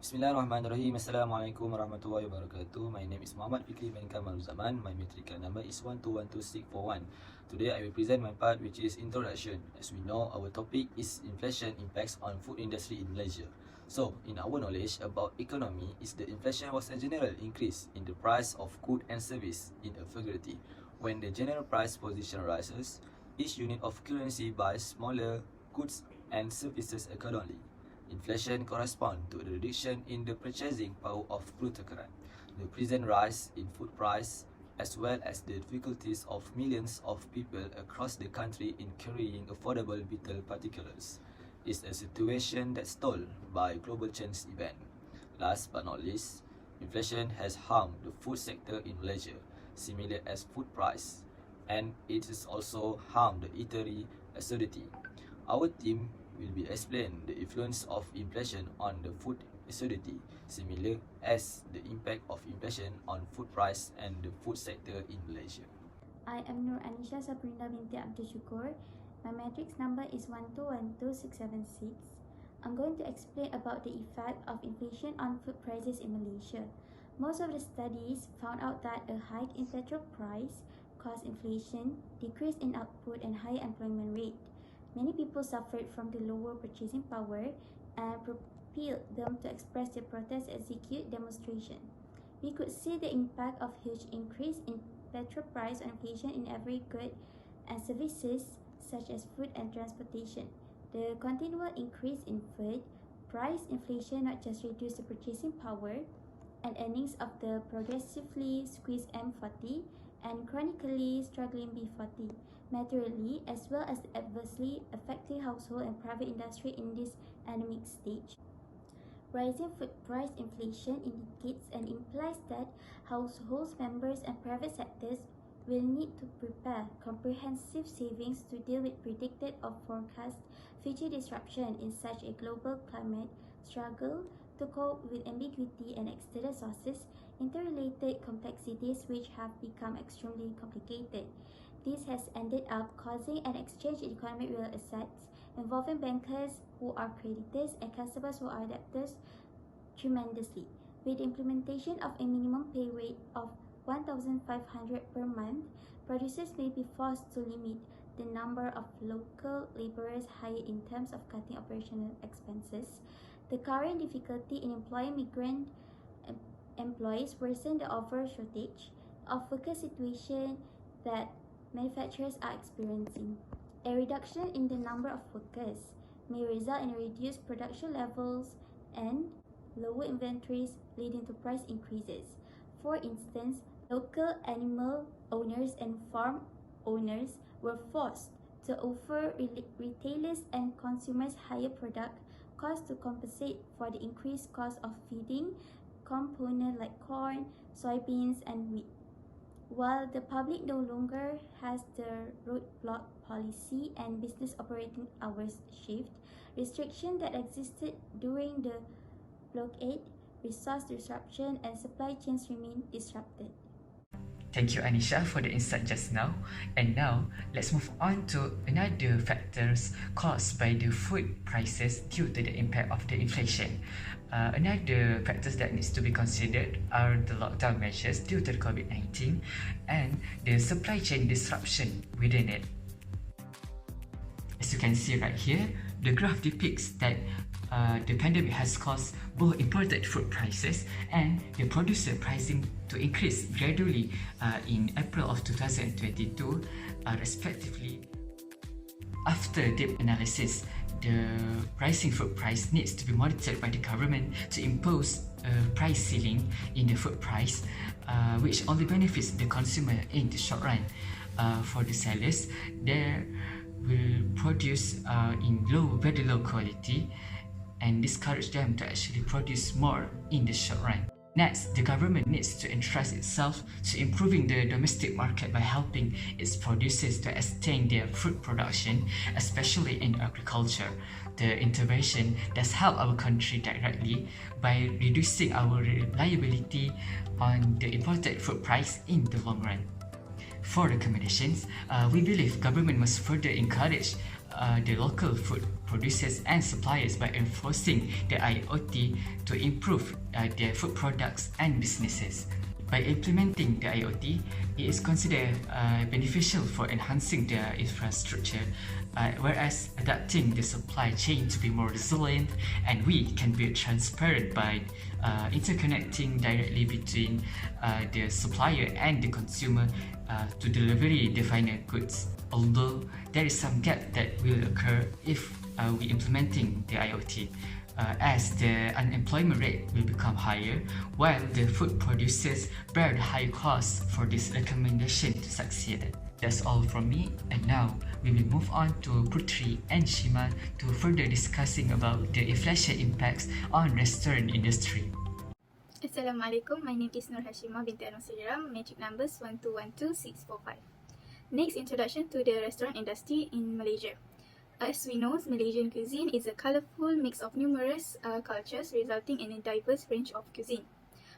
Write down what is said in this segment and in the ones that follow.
Bismillahirrahmanirrahim. Assalamualaikum warahmatullahi wabarakatuh. My name is Muhammad FICKRY bin KAMARUZAMAN. My matrical number is 1212641. Today I will present my part, which is introduction. As we know, our topic is inflation impacts on food industry in Malaysia. So, in our knowledge about economy, is the inflation was a general increase in the price of good and service in a figurative. When the general price position rises, each unit of currency buys smaller goods and services accordingly. Inflation corresponds to the reduction in the purchasing power of PUTERI. The present rise in food price, as well as the difficulties of millions of people across the country in carrying affordable vital particulars, is a situation that's told by global change event. Last but not least, inflation has harmed the food sector in Malaysia, similar as food price, and it has also harmed the eatery acidity. Our team will be explain the influence of inflation on the food acidity, similar as the impact of inflation on food price and the food sector in Malaysia. I am ANISYA SABRINA binti ABDUL. My matrix number is 1212676. I'm going to explain about the effect of inflation on food prices in Malaysia. Most of the studies found out that a hike in petrol price caused inflation, decrease in output, and higher employment rate. Many people suffered from the lower purchasing power and propelled them to express their protest and execute demonstration. We could see the impact of huge increase in petrol price on inflation in every good and services such as food and transportation. The continual increase in food price inflation not just reduced the purchasing power and earnings of the progressively squeezed M40 and chronically struggling B40 materially, as well as adversely affecting household and private industry in this endemic stage. Rising food price inflation indicates and implies that households, members, and private sectors will need to prepare comprehensive savings to deal with predicted or forecast future disruption in such a global climate struggle to cope with ambiguity and external sources, interrelated complexities which have become extremely complicated. This has ended up causing an exchange in economic real assets involving bankers who are creditors and customers who are debtors tremendously. With the implementation of a minimum pay rate of 1,500 per month, producers may be forced to limit the number of local laborers hired in terms of cutting operational expenses. The current difficulty in employing migrant employees worsen the overall shortage of worker situation that manufacturers are experiencing. A reduction in the number of workers may result in reduced production levels and lower inventories, leading to price increases. For instance, local animal owners and farm owners were forced to offer retailers and consumers higher product costs to compensate for the increased cost of feeding components like corn, soybeans, and wheat. While the public no longer has the roadblock policy and business operating hours shift restriction that existed during the blockade, resource disruption and supply chains remain disrupted. Thank you, Anisha, for the insight just now. And now, let's move on to another factors caused by the food prices due to the impact of the inflation. Another factors that needs to be considered are the lockdown measures due to the COVID-19 and the supply chain disruption within it. As you can see right here, the graph depicts that the pandemic has caused both imported food prices and the producer pricing to increase gradually in April of 2022 respectively. After deep analysis, the rising food price needs to be monitored by the government to impose a price ceiling in the food price, which only benefits the consumer in the short run. For the sellers, they will produce in very low quality and discourage them to actually produce more in the short run. Next, the government needs to entrust itself to improving the domestic market by helping its producers to extend their food production, especially in agriculture. The intervention does help our country directly by reducing our reliability on the imported food price in the long run. For recommendations, we believe government must further encourage the local food producers and suppliers by enforcing the IoT to improve their food products and businesses. By implementing the IoT, it is considered beneficial for enhancing the infrastructure, whereas adapting the supply chain to be more resilient, and we can be transparent by interconnecting directly between the supplier and the consumer to deliver the final goods. Although there is some gap that will occur if we implementing the IoT. As the unemployment rate will become higher, while the food producers bear the high cost for this recommendation to succeed. That's all from me, and now we will move on to Puteri and Shima to further discussing about the inflation impacts on restaurant industry. Assalamualaikum, my name is HASYIMAH binti SERIRAM, matric numbers 1212645. Next, introduction to the restaurant industry in Malaysia. As we know, Malaysian cuisine is a colourful mix of numerous cultures resulting in a diverse range of cuisine.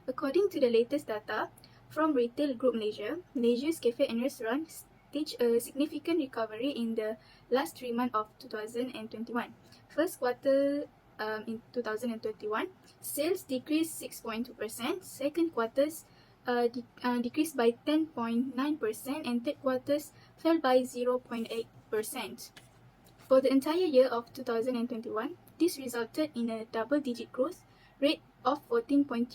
According to the latest data from Retail Group Malaysia, Malaysia's cafe and restaurants staged a significant recovery in the last 3 months of 2021. First quarter in 2021, sales decreased 6.2%, second quarters decreased by 10.9%, and third quarters fell by 0.8%. For the entire year of 2021, this resulted in a double-digit growth rate of 14.3%.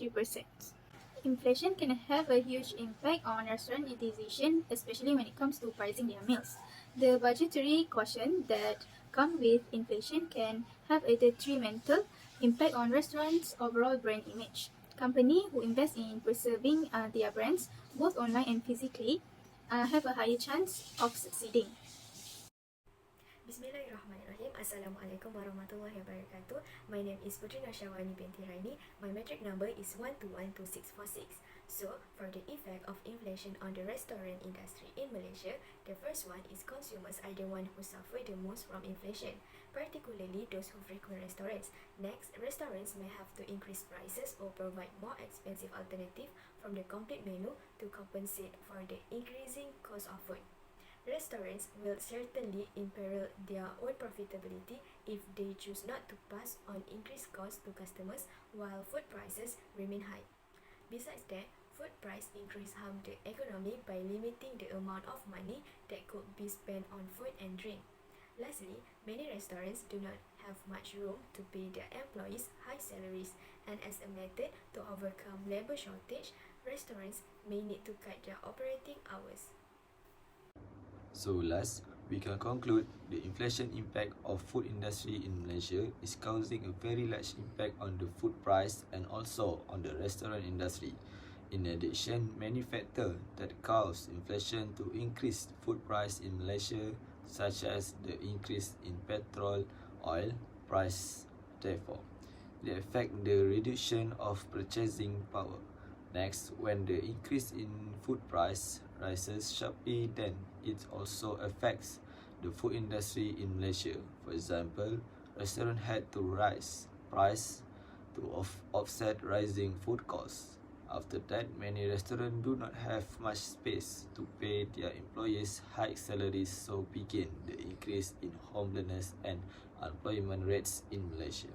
Inflation can have a huge impact on restaurant utilization, especially when it comes to pricing their meals. The budgetary caution that comes with inflation can have a detrimental impact on restaurants' overall brand image. Companies who invest in preserving their brands, both online and physically, have a higher chance of succeeding. Bismillahirrahmanirrahim. Assalamualaikum warahmatullahi wabarakatuh. My name is Puteri WANIE binti RAINI. My metric number is 1212646. So, for the effect of inflation on the restaurant industry in Malaysia, the first one is consumers are the one who suffer the most from inflation, particularly those who frequent restaurants. Next, restaurants may have to increase prices or provide more expensive alternative from the complete menu to compensate for the increasing cost of food. Restaurants will certainly imperil their own profitability if they choose not to pass on increased costs to customers while food prices remain high. Besides that, food price increase harm the economy by limiting the amount of money that could be spent on food and drink. Lastly, many restaurants do not have much room to pay their employees high salaries, and as a method to overcome labor shortage, restaurants may need to cut their operating hours. So last, we can conclude the inflation impact of food industry in Malaysia is causing a very large impact on the food price and also on the restaurant industry. In addition, many factors that cause inflation to increase food price in Malaysia, such as the increase in petrol, oil price, therefore, they affect the reduction of purchasing power. Next, when the increase in food price rises sharply, then it also affects the food industry in Malaysia. For example, restaurants had to raise price to offset rising food costs. After that, many restaurants do not have much space to pay their employees high salaries, so begin the increase in homelessness and unemployment rates in Malaysia.